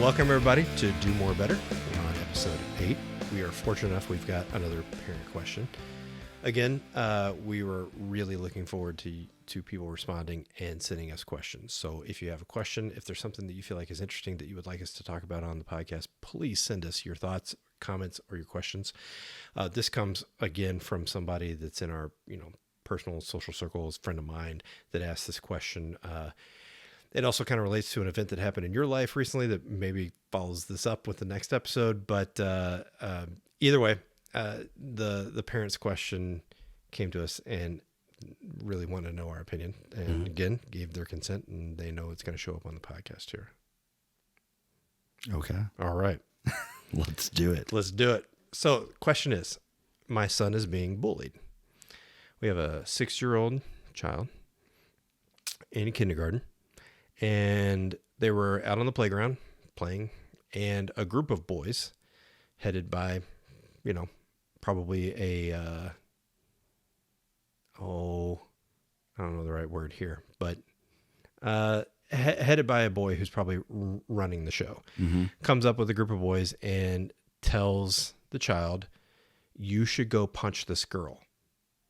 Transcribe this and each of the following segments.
Welcome, everybody, to Do More Better. We're on episode 8. We are fortunate enough we've got another parent question. Again, we were really looking forward to people responding and sending us questions. So if you have a question, if there's something that you feel like is interesting that you would like us to talk about on the podcast, please send us your thoughts, comments, or your questions. This comes, again, from somebody that's in our personal social circles, friend of mine, that asked this question. It also kind of relates to an event that happened in your life recently that maybe follows this up with the next episode. But either way, the parents' question came to us and really wanted to know our opinion. And again, gave their consent, and they know it's going to show up on the podcast here. Okay. All right. Let's do it. Let's do it. So question is, my son is being bullied. We have a 6-year-old child in kindergarten. And they were out on the playground playing, and a group of boys headed by, probably a, I don't know the right word here, but headed by a boy who's probably running the show, comes up with a group of boys and tells the child, you should go punch this girl.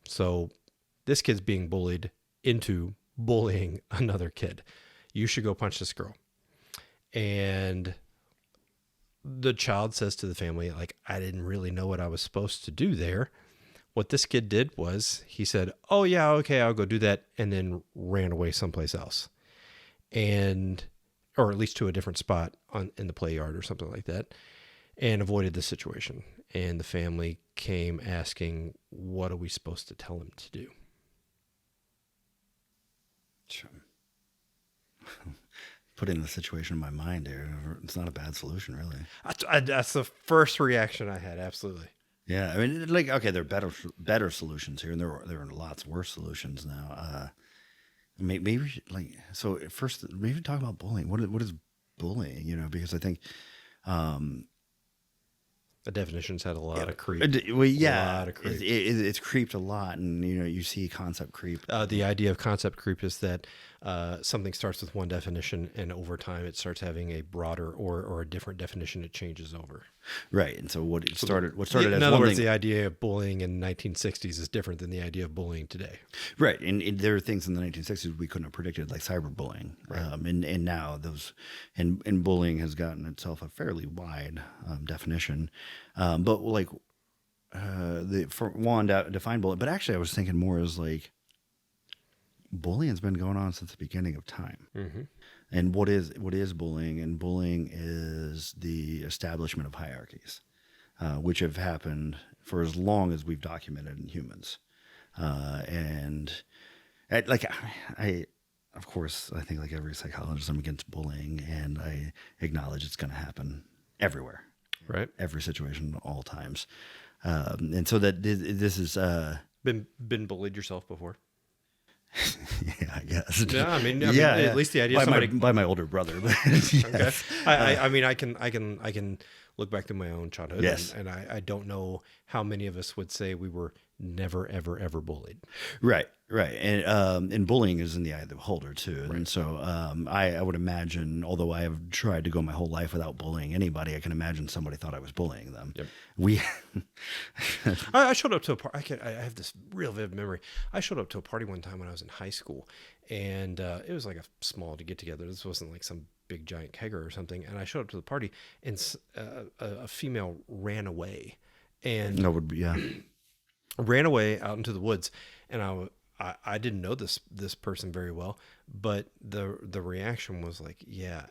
So this kid's being bullied into bullying another kid. You should go punch this girl. And the child says to the family, I didn't really know what I was supposed to do there. What this kid did was he said, oh yeah, okay, I'll go do that. And then ran away someplace else. Or at least to a different spot in the play yard or something like that, and avoided the situation. And the family came asking, what are we supposed to tell him to do? Sure. Putting the situation in my mind here, it's not a bad solution, really. That's the first reaction I had. Absolutely. Yeah, I mean, okay, there are better solutions here, and there are lots worse solutions now. Maybe so. First, maybe talk about bullying. What is bullying? Because I think the definition's had a lot of creep. Well, yeah, a lot of creep. It's creeped a lot, and you see concept creep. The idea of concept creep is that something starts with one definition, and over time it starts having a broader or a different definition. It changes over. Right, and so what started as in other one words, thing, the idea of bullying in the 1960s is different than the idea of bullying today. Right, and there are things in the 1960s we couldn't have predicted, like cyberbullying. Right. And now those and bullying has gotten itself a fairly wide definition. But for one, define bullying. But actually, I was thinking more as bullying's been going on since the beginning of time. Mm-hmm. And what is bullying? And bullying is the establishment of hierarchies, which have happened for as long as we've documented in humans. Of course, I think like every psychologist, I'm against bullying, and I acknowledge it's going to happen everywhere. Right. Every situation, all times. And so that this is... Been bullied yourself before? Yeah, I guess. Yeah, I mean, at least the idea by of somebody... by my older brother. But yes. Okay. I can look back to my own childhood. Yes. And I don't know how many of us would say we were never, ever, ever bullied. Right. And bullying is in the eye of the beholder too. Right. And so I would imagine, although I have tried to go my whole life without bullying anybody, I can imagine somebody thought I was bullying them. Yep. I showed up to a party. I have this real vivid memory. I showed up to a party one time when I was in high school, and it was like a small get together. This wasn't like some big giant kegger or something. And I showed up to the party, and a female ran away, and ran away out into the woods. And I didn't know this person very well, but the reaction was like, yeah,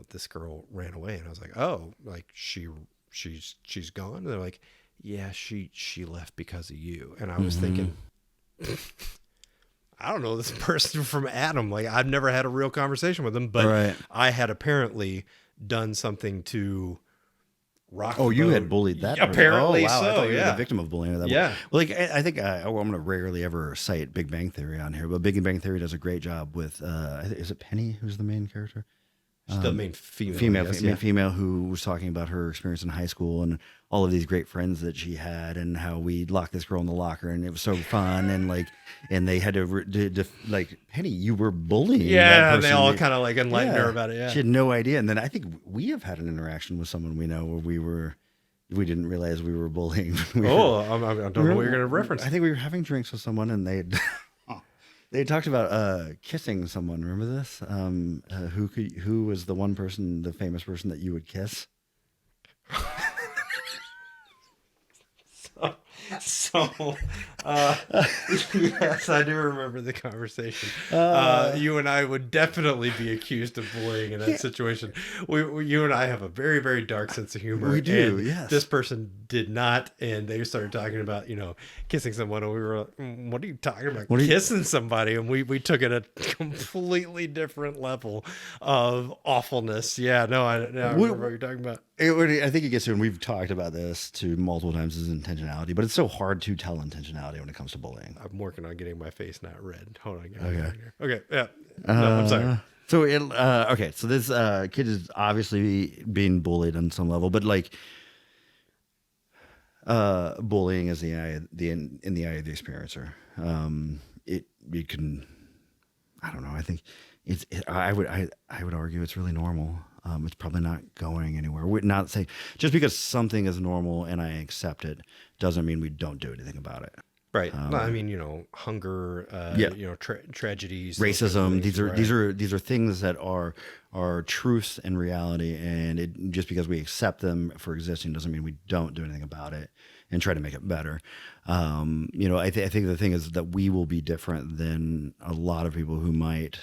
this girl ran away. And I was like, oh, like she's gone. And they're like, yeah, she left because of you. And I was thinking, I don't know this person from Adam. Like, I've never had a real conversation with him, but right. I had apparently done something to rock. Oh, you had bullied that person. Apparently, oh, wow. so, I thought you yeah. were the victim of bullying. That Yeah. Well, I think I'm going to rarely ever cite Big Bang Theory on here, but Big Bang Theory does a great job with, is it Penny who's the main character? She's the main female. Main female who was talking about her experience in high school and all of these great friends that she had and how we locked this girl in the locker and it was so fun and they had to like, Penny, you were bullying. Yeah, and they all kind of like enlightened her about it. Yeah, she had no idea. And then I think we have had an interaction with someone we know where we didn't realize we were bullying. I don't know what you're going to reference. I think we were having drinks with someone and they talked about kissing someone. Remember this? Who was the famous person that you would kiss? Yes, I do remember the conversation. You and I would definitely be accused of bullying in that situation. You and I have a very, very dark sense of humor. We do, and yes. This person did not, and they started talking about, kissing someone, and we were like, what are you talking about? Kissing somebody? And we took it a completely different level of awfulness. Yeah, no, I remember what you're talking about. I think it gets to, and we've talked about this too multiple times, is intentionality, but it's so hard to tell intentionality when it comes to bullying. I'm working on getting my face not red. Hold on. Okay. Yeah. No, I'm sorry. So this kid is obviously being bullied on some level, but like bullying is in the eye of the experiencer. It can, I don't know. I think I would argue it's really normal. It's probably not going anywhere. We're not saying just because something is normal and I accept it doesn't mean we don't do anything about it. Right. I mean, hunger, tragedies, racism. These are things that are truths and reality, and just because we accept them for existing doesn't mean we don't do anything about it and try to make it better. I think the thing is that we will be different than a lot of people who might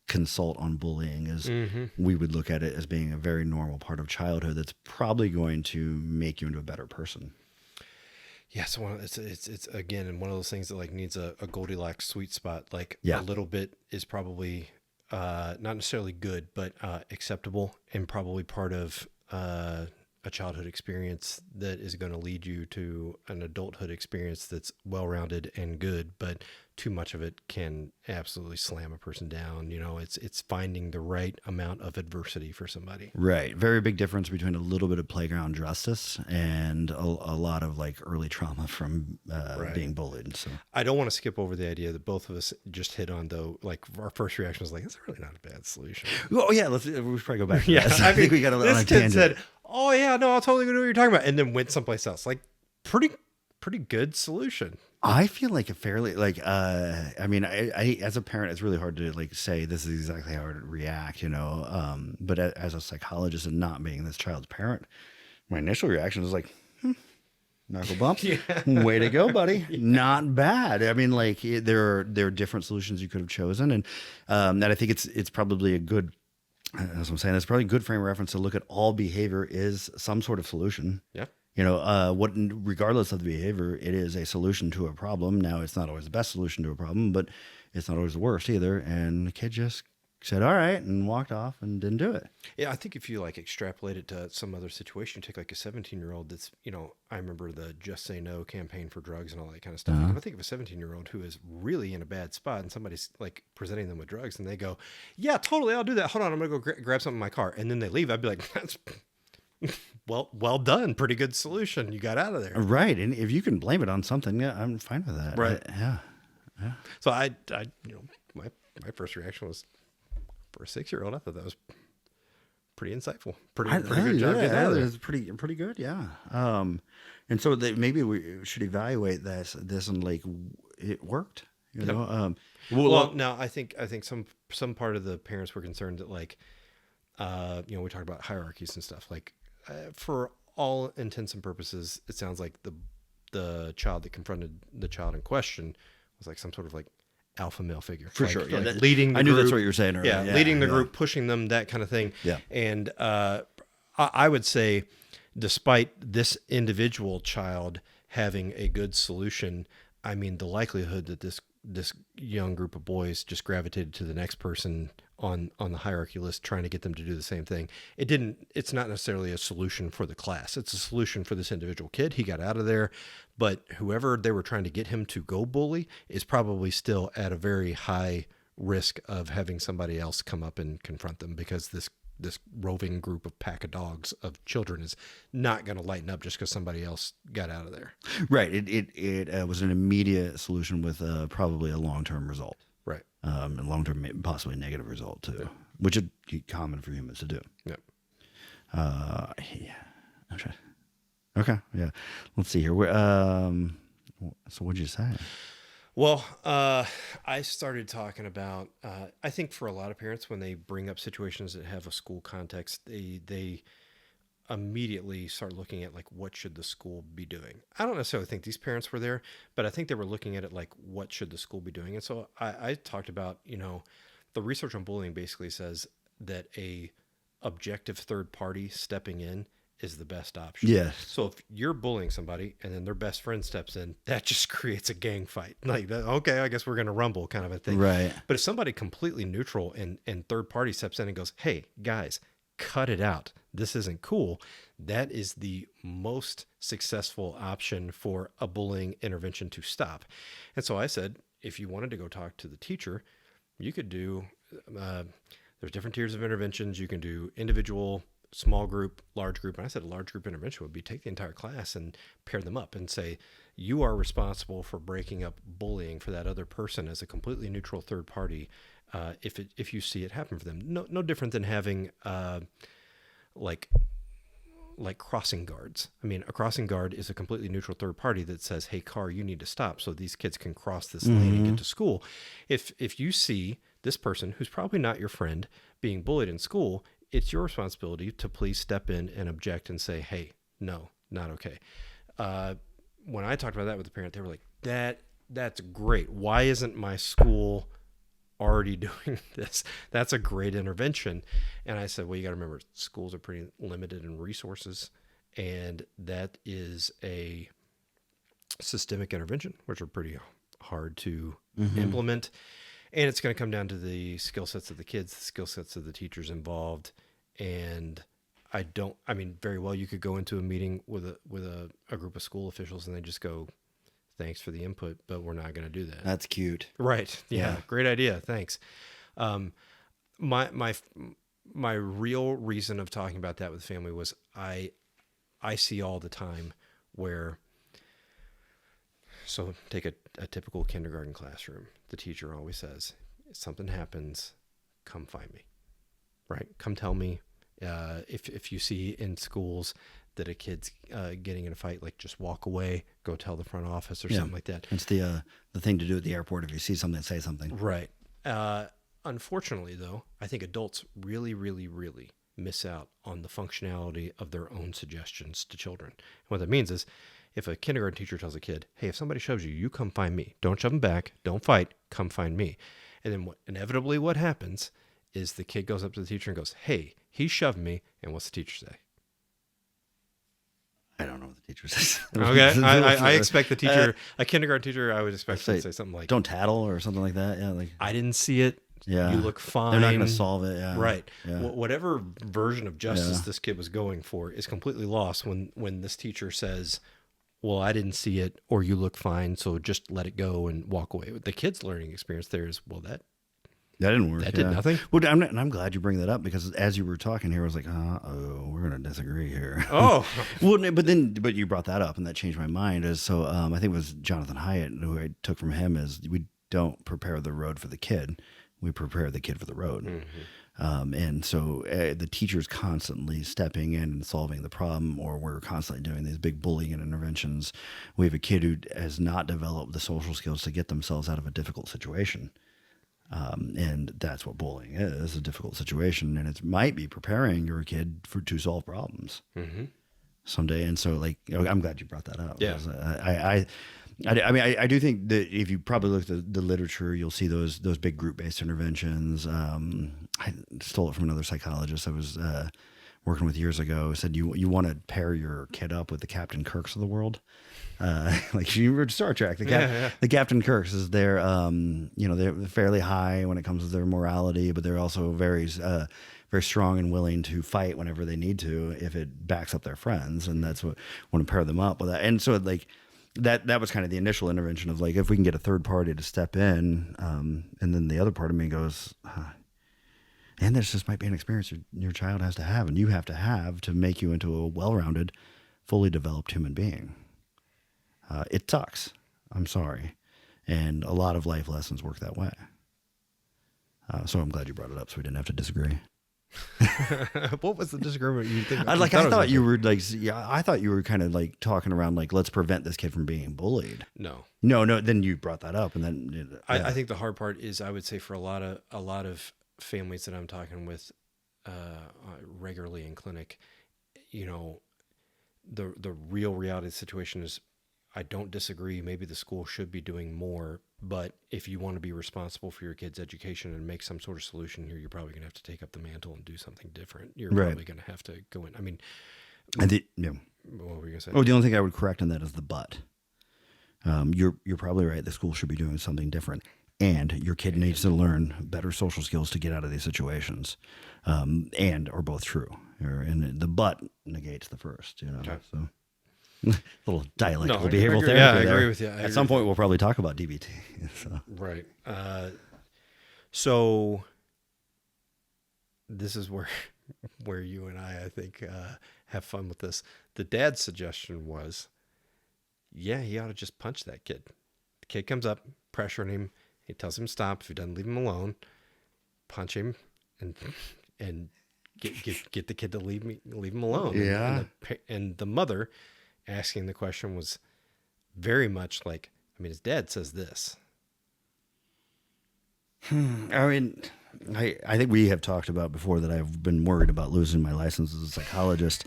consult on bullying. Is we would look at it as being a very normal part of childhood that's probably going to make you into a better person. Yeah, so it's again one of those things that like needs a Goldilocks sweet spot. Like a little bit is probably not necessarily good, but acceptable and probably part of a childhood experience that is going to lead you to an adulthood experience that's well-rounded and good, but too much of it can absolutely slam a person down. It's finding the right amount of adversity for somebody. Right. Very big difference between a little bit of playground justice and a lot of like early trauma from being bullied. So I don't want to skip over the idea that both of us just hit on, though. Like our first reaction was like, "It's really not a bad solution." Oh yeah, we should probably go back. To that. I think we got on a tangent. Said, "Oh yeah, no, I'll totally know what you're talking about," and then went someplace else. Like pretty good solution. I feel like a fairly I mean, I as a parent, it's really hard to like say this is exactly how I would react, But as a psychologist and not being this child's parent, my initial reaction was like, knuckle bump. Way to go, buddy. Not bad. I mean, like there are different solutions you could have chosen, and I think it's probably a good. As I'm saying, it's probably a good frame of reference to look at all behavior is some sort of solution. Yeah. Regardless of the behavior, it is a solution to a problem. Now, it's not always the best solution to a problem, but it's not always the worst either. And the kid just said, all right, and walked off and didn't do it. Yeah, I think if you like extrapolate it to some other situation, take like a 17-year-old that's, I remember the Just Say No campaign for drugs and all that kind of stuff. I think of a 17-year-old who is really in a bad spot and somebody's like presenting them with drugs and they go, yeah, totally, I'll do that. Hold on, I'm going to go grab something in my car. And then they leave. I'd be like, that's... well done. Pretty good solution. You got out of there. Right. And if you can blame it on something, yeah, I'm fine with that. Right. Yeah. So I my first reaction was for a 6-year-old, I thought that was pretty insightful. Pretty good job. Yeah, it was pretty good. Yeah. And so maybe we should evaluate this and like it worked, you know? Well, no, I think some part of the parents were concerned that like, we talk about hierarchies and stuff like, for all intents and purposes, it sounds like the child that confronted the child in question was like some sort of like alpha male figure. For like, sure. Yeah, like leading the I knew group. That's what you were saying earlier. Yeah, leading the group, pushing them, that kind of thing. Yeah. And I would say, despite this individual child having a good solution, I mean, the likelihood that this young group of boys just gravitated to the next person on the hierarchy list, trying to get them to do the same thing. It's not necessarily a solution for the class. It's a solution for this individual kid. He got out of there, but whoever they were trying to get him to go bully is probably still at a very high risk of having somebody else come up and confront them, because this roving group of pack of dogs of children is not going to lighten up just because somebody else got out of there. Right. It was an immediate solution with probably a long-term result. Right. And long-term, possibly negative result too, which is common for humans to do. Yep. Yeah. Okay. Yeah. Let's see here. So what'd you say? Well, I started talking about, I think for a lot of parents, when they bring up situations that have a school context, they immediately start looking at like, what should the school be doing? I don't necessarily think these parents were there, but I think they were looking at it like, what should the school be doing? And so I talked about, the research on bullying basically says that a objective third party stepping in is the best option. Yes. So if you're bullying somebody and then their best friend steps in, that just creates a gang fight. Like, okay, I guess we're going to rumble kind of a thing. Right. But if somebody completely neutral and third party steps in and goes, hey, guys, cut it out, this isn't cool, that is the most successful option for a bullying intervention to stop. And so I said, if you wanted to go talk to the teacher, you could do, there's different tiers of interventions. You can do individual, small group, large group. And I said a large group intervention would be take the entire class and pair them up and say, you are responsible for breaking up bullying for that other person as a completely neutral third party. If you see it happen for them, no different than having like crossing guards. I mean, a crossing guard is a completely neutral third party that says, hey, car, you need to stop so these kids can cross this lane and get to school. If you see this person who's probably not your friend being bullied in school, it's your responsibility to please step in and object and say, hey, no, not okay. When I talked about that with the parent, they were like, that's great. Why isn't my school already doing this? That's a great intervention. And I said, well, you got to remember, schools are pretty limited in resources, and that is a systemic intervention, which are pretty hard to implement. And it's going to come down to the skill sets of the kids, the skill sets of the teachers involved. And very well, you could go into a meeting with a group of school officials and they just go, thanks for the input, but we're not going to do that. That's cute. Right. Yeah. Great idea. Thanks. My real reason of talking about that with family was I see all the time where, so take a typical kindergarten classroom. The teacher always says, if something happens, come find me, right? Come tell me. If you see in schools that a kid's getting in a fight, like just walk away, go tell the front office or something like that. It's the thing to do at the airport. If you see something, say something. Right. Unfortunately, though, I think adults really, really, really miss out on the functionality of their own suggestions to children. And what that means is, if a kindergarten teacher tells a kid, hey, if somebody shoves you, you come find me. Don't shove them back. Don't fight. Come find me. And then inevitably what happens is the kid goes up to the teacher and goes, hey, he shoved me. And what's the teacher say? I don't know what the teacher says. Okay. I expect the teacher, a kindergarten teacher, I would expect them to say something like, don't tattle or something like that. Yeah. Like, I didn't see it. Yeah. You look fine. They're not going to solve it. Yeah. Right. Yeah. Whatever version of justice this kid was going for is completely lost when this teacher says, well, I didn't see it, or you look fine, so just let it go and walk away. The kid's learning experience there is, well, that didn't work. That did nothing. Well, I'm glad you bring that up, because as you were talking here, I was like, we're going to disagree here. Oh. Well, but you brought that up, and that changed my mind. I think it was Jonathan Hyatt, who I took from him, is we don't prepare the road for the kid. We prepare the kid for the road. Mm-hmm. And so the teacher's constantly stepping in and solving the problem, or we're constantly doing these big bullying interventions. We have a kid who has not developed the social skills to get themselves out of a difficult situation. And that's what bullying is, a difficult situation. And it might be preparing your kid to solve problems someday. And so, I'm glad you brought that up. Yeah. I do think that if you probably look at the literature, you'll see those big group-based interventions. I stole it from another psychologist I was working with years ago, who said you want to pair your kid up with the Captain Kirks of the world. Like you remember Star Trek, the Captain Kirks is they're fairly high when it comes to their morality, but they're also very strong and willing to fight whenever they need to if it backs up their friends, and that's what want to pair them up with that. And so that was kind of the initial intervention of like, if we can get a third party to step in, and then the other part of me goes, and this just might be an experience your child has to have, and you have to make you into a well-rounded, fully developed human being. It sucks. I'm sorry. And a lot of life lessons work that way. So I'm glad you brought it up so we didn't have to disagree. What was the disagreement you think? I thought you were kind of like talking around like, let's prevent this kid from being bullied. No. Then you brought that up, and then I think the hard part is, I would say, for a lot of families that I'm talking with regularly in clinic, the real reality of the situation is, I don't disagree. Maybe the school should be doing more, but if you want to be responsible for your kid's education and make some sort of solution here, you're probably going to have to take up the mantle and do something different. You're probably going to have to go in. I mean, what were you going to say? Oh, the only thing I would correct on that is the but. You're probably right. The school should be doing something different. And your kid needs to learn better social skills to get out of these situations, and are both true. And the but negates the first, Okay. So. Little dialectical behavioral therapy. Yeah, I agree with you. At some point, we'll probably talk about DBT. So. Right. So this is where you and I think, have fun with this. The dad's suggestion was, he ought to just punch that kid. The kid comes up, pressuring him. He tells him stop. If he doesn't leave him alone, punch him and get the kid to leave him alone. Yeah. And the mother asking the question was very much like, his dad says this. I mean, I think we have talked about before that I've been worried about losing my license as a psychologist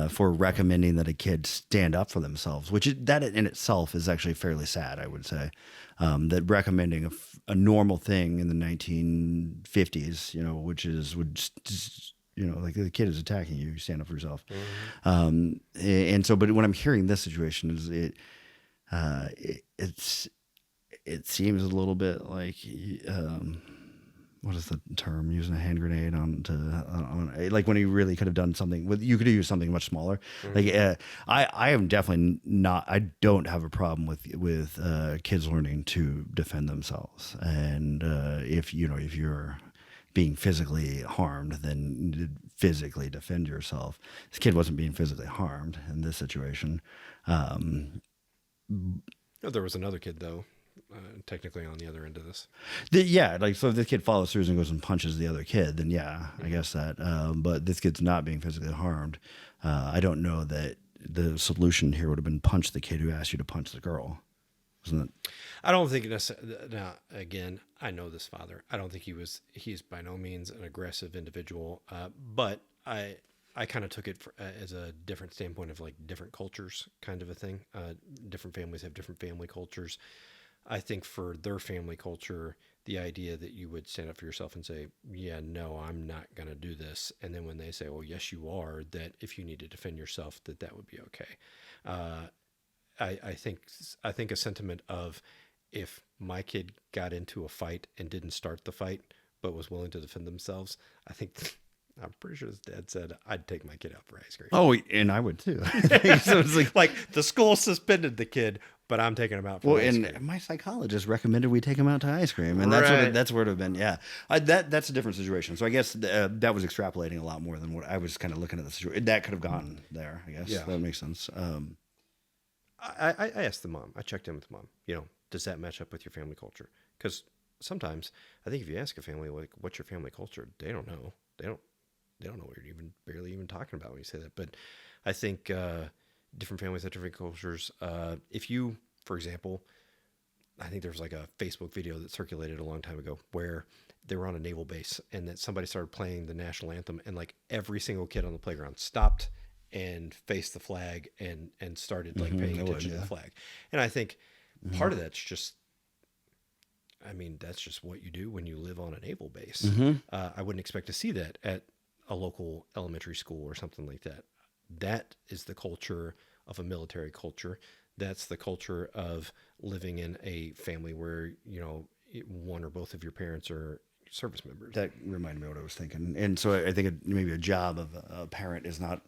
for recommending that a kid stand up for themselves, that in itself is actually fairly sad, I would say. That recommending a normal thing in the 1950s, like the kid is attacking you, you stand up for yourself. Mm-hmm. And so, but when I'm hearing this situation, it seems a little bit like, what is the term? Using a hand grenade on like when you really could have done something you could have used something much smaller. Mm-hmm. Like I am definitely not. I don't have a problem with kids learning to defend themselves, and if you're being physically harmed, then physically defend yourself. This kid wasn't being physically harmed in this situation. There was another kid though. Technically on the other end of this. So if this kid follows through and goes and punches the other kid, then I guess that. But this kid's not being physically harmed. I don't know that the solution here would have been punch the kid who asked you to punch the girl. Wasn't it? I don't think now, again, I know this father. I don't think he's by no means an aggressive individual, but I kind of took it as a different standpoint of like different cultures kind of a thing. Different families have different family cultures. I think for their family culture, the idea that you would stand up for yourself and say, yeah, no, I'm not going to do this. And then when they say, well, yes, you are, that if you need to defend yourself, that would be okay. I think a sentiment of, if my kid got into a fight and didn't start the fight, but was willing to defend themselves, I'm pretty sure his dad said, I'd take my kid out for ice cream. Oh, and I would too. So it's like the school suspended the kid, but I'm taking him out for ice cream. And my psychologist recommended we take him out to ice cream, and that's where it would have been. Yeah, that's a different situation. So I guess that was extrapolating a lot more than what I was kind of looking at the situation. That could have gone there. I guess that makes sense. I asked the mom. I checked in with the mom. Does that match up with your family culture? Because sometimes I think if you ask a family like, "What's your family culture?" they don't know. They don't know what you're barely even talking about when you say that. But I think different families have different cultures. If you, for example, I think there was like a Facebook video that circulated a long time ago where they were on a naval base and that somebody started playing the national anthem, and like every single kid on the playground stopped and faced the flag and started like paying attention to the flag. And I think part of that's just, that's just what you do when you live on a naval base. I wouldn't expect to see that at a local elementary school or something like that. That is the culture of a military culture. That's the culture of living in a family where, one or both of your parents are service members. That reminded me of what I was thinking. And so I think maybe a job of a parent is not,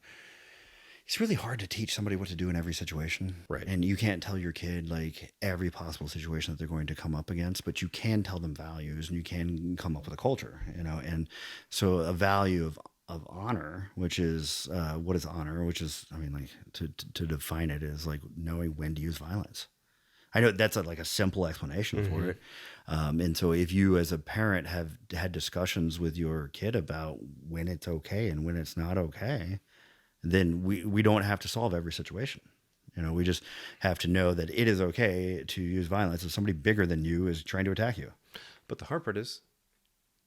it's really hard to teach somebody what to do in every situation. Right. And you can't tell your kid like every possible situation that they're going to come up against, but you can tell them values and you can come up with a culture, and so a value of honor, which is what is honor, which is, I mean, like to define it is like knowing when to use violence. I know that's like a simple explanation for it. And so if you as a parent have had discussions with your kid about when it's okay and when it's not okay, then we don't have to solve every situation. We just have to know that it is okay to use violence if somebody bigger than you is trying to attack you. But the hard part is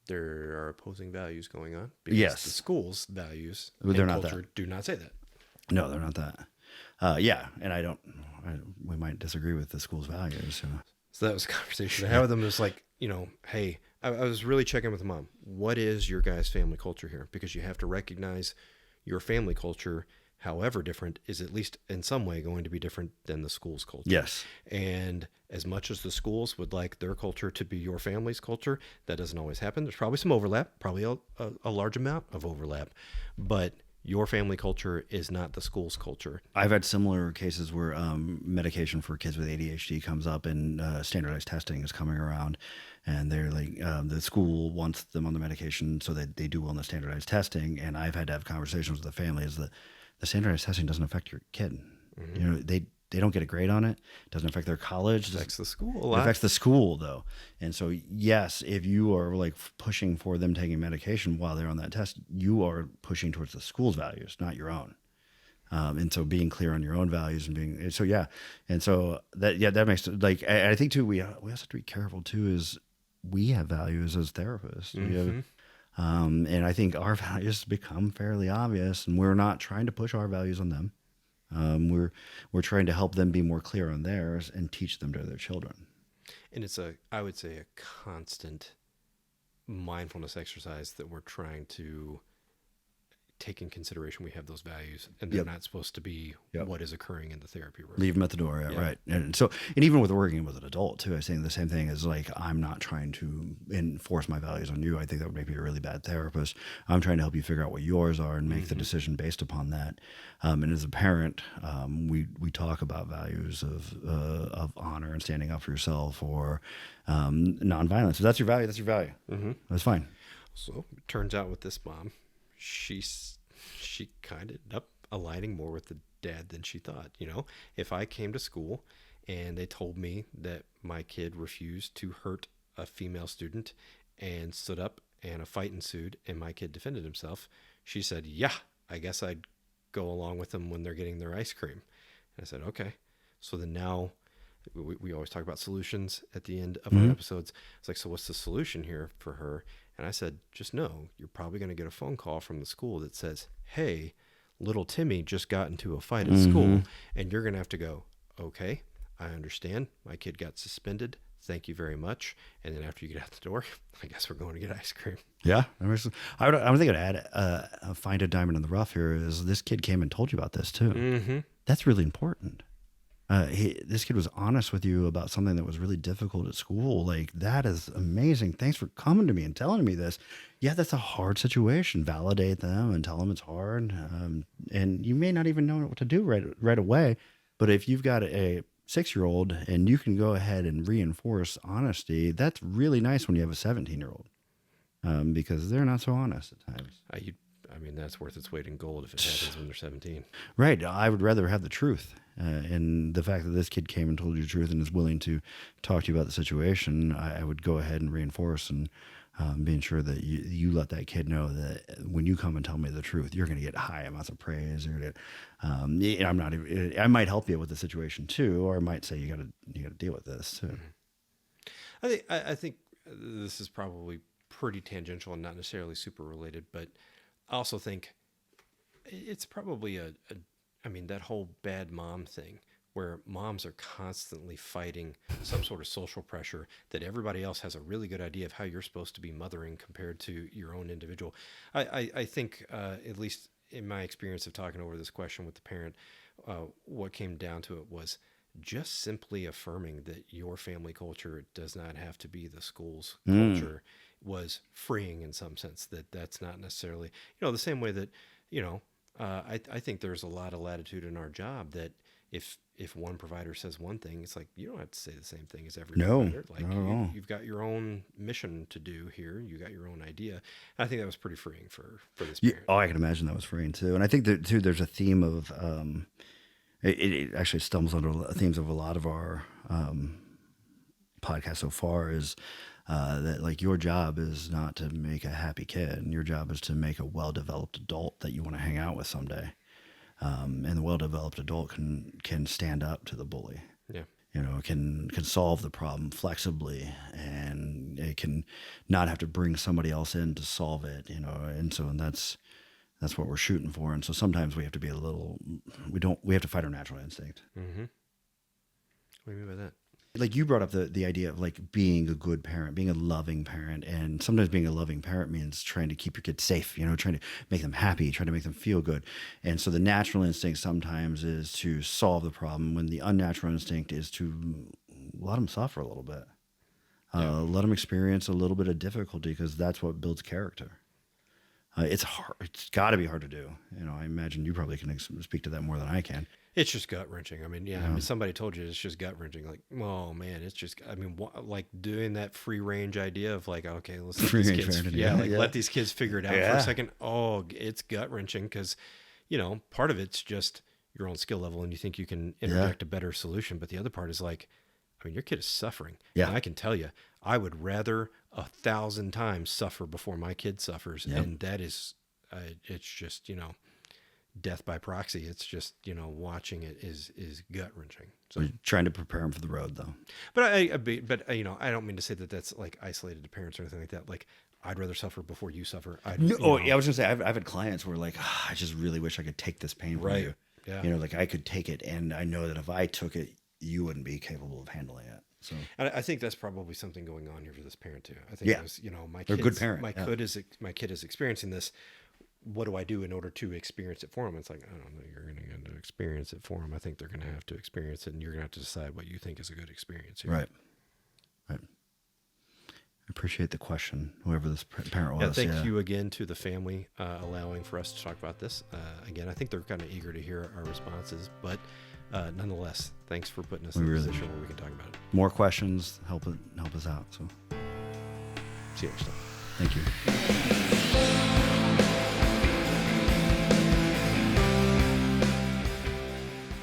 there are opposing values going on. Because Yes. the school's values They're and not culture that. do not say that. No, they're not that. And we might disagree with the school's values. So that was a conversation I had with them. It was like, hey, I was really checking with mom. What is your guys' family culture here? Because you have to recognize your family culture, however different, is at least in some way going to be different than the school's culture. Yes. And as much as the schools would like their culture to be your family's culture, that doesn't always happen. There's probably some overlap, probably a large amount of overlap, but your family culture is not the school's culture. I've had similar cases where medication for kids with ADHD comes up and standardized testing is coming around, and they're like, the school wants them on the medication so that they do well in the standardized testing. And I've had to have conversations with the family is that the standardized testing doesn't affect your kid. They don't get a grade on it. It doesn't affect their college. It affects the school a It lot. affects the school though. And so, yes, if you are like pushing for them taking medication while they're on that test, you are pushing towards the school's values, not your own. And so being clear on your own values and being, so yeah. And so that makes like, I think too, we also have to be careful too, is we have values as therapists. We have, and I think our values become fairly obvious, and we're not trying to push our values on them. We're trying to help them be more clear on theirs and teach them to their children. And it's I would say, a constant mindfulness exercise that we're trying to take in consideration. We have those values, and they're not supposed to be what is occurring in the therapy room. Leave them at the door, right? And so, and even with working with an adult too, I think the same thing is like, I'm not trying to enforce my values on you. I think that would make me a really bad therapist. I'm trying to help you figure out what yours are and make the decision based upon that. And as a parent, we talk about values of honor and standing up for yourself, or nonviolence. If that's your value, that's your value. That's fine. So it turns out with this mom, she kind of ended up aligning more with the dad than she thought. If I came to school and they told me that my kid refused to hurt a female student and stood up and a fight ensued and my kid defended himself, she said, yeah, I guess I'd go along with them when they're getting their ice cream. And I said, okay. So then now we always talk about solutions at the end of our episodes. It's like, so what's the solution here for her? And I said, just know you're probably going to get a phone call from the school that says, hey, little Timmy just got into a fight at school. And you're going to have to go, okay, I understand. My kid got suspended. Thank you very much. And then after you get out the door, I guess we're going to get ice cream. Yeah. I think I'd add find a diamond in the rough here is this kid came and told you about this too. That's really important. This kid was honest with you about something that was really difficult at school. Like, that is amazing. Thanks for coming to me and telling me this. Yeah, that's a hard situation. Validate them and tell them it's hard. And you may not even know what to do right away. But if you've got a 6-year-old and you can go ahead and reinforce honesty, that's really nice when you have a 17-year-old, because they're not so honest at times. I mean, that's worth its weight in gold if it happens when they're 17. Right. I would rather have the truth. And the fact that this kid came and told you the truth and is willing to talk to you about the situation, I would go ahead and reinforce and being sure that you let that kid know that when you come and tell me the truth, you're going to get high amounts of praise. You're going to, I might help you with the situation too, or I might say you got to deal with this too. I think this is probably pretty tangential and not necessarily super related, but I also think it's probably that whole bad mom thing where moms are constantly fighting some sort of social pressure that everybody else has a really good idea of how you're supposed to be mothering compared to your own individual. I think, at least in my experience of talking over this question with the parent, what came down to it was just simply affirming that your family culture does not have to be the school's culture was freeing in some sense, that's not necessarily, the same way that, I think there's a lot of latitude in our job that if one provider says one thing, it's like, you don't have to say the same thing as every provider. Like not at all. you've got your own mission to do here. You got your own idea. And I think that was pretty freeing for this parent. I can imagine that was freeing too. And I think that too, there's a theme of, it actually stumbles under themes of a lot of our podcasts so far is that like your job is not to make a happy kid, and your job is to make a well-developed adult that you want to hang out with someday. And the well-developed adult can stand up to the bully. Yeah. Can solve the problem flexibly, and it can not have to bring somebody else in to solve it. And that's what we're shooting for. And so sometimes we have to be we have to fight our natural instinct. Mm-hmm. What do you mean by that? Like you brought up the idea of like being a good parent, being a loving parent. And sometimes being a loving parent means trying to keep your kids safe, trying to make them happy, trying to make them feel good. And so the natural instinct sometimes is to solve the problem, when the unnatural instinct is to let them suffer a little bit. Let them experience a little bit of difficulty, because that's what builds character. It's hard. It's got to be hard to do. I imagine you probably can speak to that more than I can. It's just gut wrenching. I mean, somebody told you it's just gut wrenching. Like, oh man, it's just, like doing that free range idea of like, okay, let's let these kids, let these kids figure it out for a second. Oh, it's gut wrenching because, part of it's just your own skill level and you think you can interject a better solution. But the other part is like, your kid is suffering. Yeah. And I can tell you, I would rather 1,000 times suffer before my kid suffers. Yep. And that is, it's just, death by proxy. It's just, watching it is gut wrenching. So we're trying to prepare them for the road though. But I don't mean to say that that's like isolated to parents or anything like that. Like, I'd rather suffer before you suffer. I was going to say, I've had clients who are like, I just really wish I could take this pain from you. Yeah. Like I could take it, and I know that if I took it, you wouldn't be capable of handling it. So and I think that's probably something going on here for this parent too. I think it was, my kid, good parent. My kid is experiencing this. What do I do in order to experience it for him? It's like, I don't know, you're going to have to experience it for them. I think they're going to have to experience it, and you're going to have to decide what you think is a good experience here. Right. I appreciate the question, whoever this parent was. Thank you again to the family allowing for us to talk about this. Again, I think they're kind of eager to hear our responses, but nonetheless, thanks for putting us in a position where we can talk about it. More questions, help us out. So, see you next time. Thank you.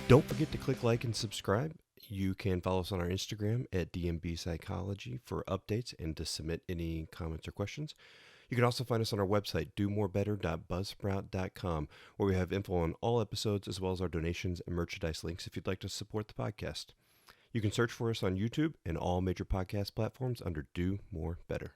Don't forget to click like and subscribe. You can follow us on our Instagram at DMB Psychology for updates and to submit any comments or questions. You can also find us on our website, domorebetter.buzzsprout.com, where we have info on all episodes as well as our donations and merchandise links if you'd like to support the podcast. You can search for us on YouTube and all major podcast platforms under Do More Better.